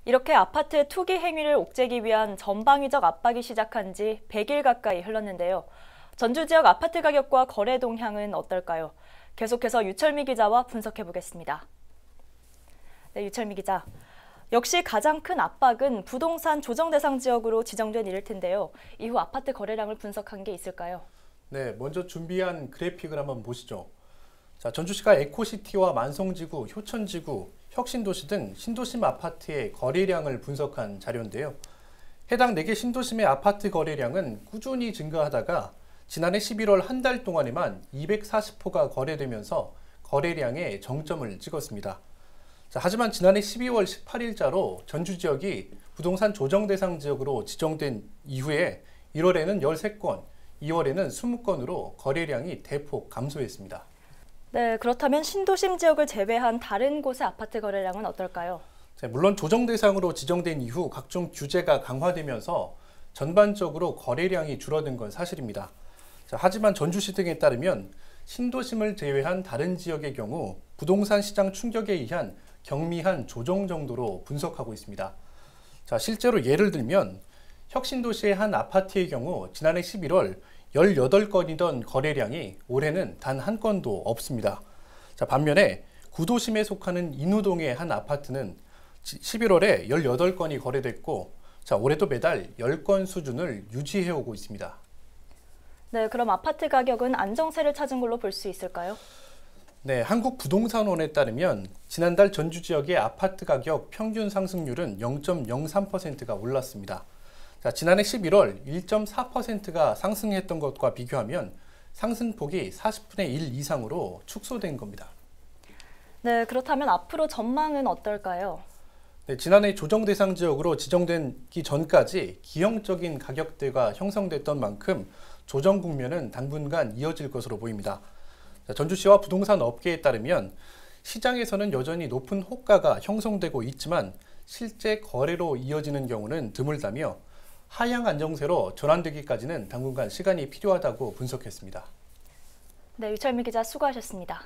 이렇게 아파트 투기 행위를 옥죄기 위한 전방위적 압박이 시작한 지 100일 가까이 흘렀는데요. 전주 지역 아파트 가격과 거래 동향은 어떨까요? 계속해서 유철미 기자와 분석해 보겠습니다. 네, 유철미 기자. 역시 가장 큰 압박은 부동산 조정 대상 지역으로 지정된 일일 텐데요. 이후 아파트 거래량을 분석한 게 있을까요? 네, 먼저 준비한 그래픽을 한번 보시죠. 자, 전주시가 에코시티와 만성지구, 효천지구, 혁신도시 등 신도심 아파트의 거래량을 분석한 자료인데요. 해당 4개 신도심의 아파트 거래량은 꾸준히 증가하다가 지난해 11월 한 달 동안에만 240호가 거래되면서 거래량에 정점을 찍었습니다. 자, 하지만 지난해 12월 18일자로 전주 지역이 부동산 조정 대상 지역으로 지정된 이후에 1월에는 13건, 2월에는 20건으로 거래량이 대폭 감소했습니다. 네, 그렇다면 신도심 지역을 제외한 다른 곳의 아파트 거래량은 어떨까요? 물론 조정 대상으로 지정된 이후 각종 규제가 강화되면서 전반적으로 거래량이 줄어든 건 사실입니다. 하지만 전주시 등에 따르면 신도심을 제외한 다른 지역의 경우 부동산 시장 충격에 의한 경미한 조정 정도로 분석하고 있습니다. 실제로 예를 들면 혁신도시의 한 아파트의 경우 지난해 11월 18건이던 거래량이 올해는 단 한 건도 없습니다. 반면에 구도심에 속하는 인우동의 한 아파트는 11월에 18건이 거래됐고 올해도 매달 10건 수준을 유지해오고 있습니다. 네, 그럼 아파트 가격은 안정세를 찾은 걸로 볼 수 있을까요? 네, 한국부동산원에 따르면 지난달 전주 지역의 아파트 가격 평균 상승률은 0.03%가 올랐습니다. 지난해 11월 1.4%가 상승했던 것과 비교하면 상승폭이 40분의 1 이상으로 축소된 겁니다. 네, 그렇다면 앞으로 전망은 어떨까요? 네, 지난해 조정 대상 지역으로 지정되기 전까지 기형적인 가격대가 형성됐던 만큼 조정 국면은 당분간 이어질 것으로 보입니다. 전주시와 부동산 업계에 따르면 시장에서는 여전히 높은 호가가 형성되고 있지만 실제 거래로 이어지는 경우는 드물다며 하향 안정세로 전환되기까지는 당분간 시간이 필요하다고 분석했습니다. 네, 유철미 기자 수고하셨습니다.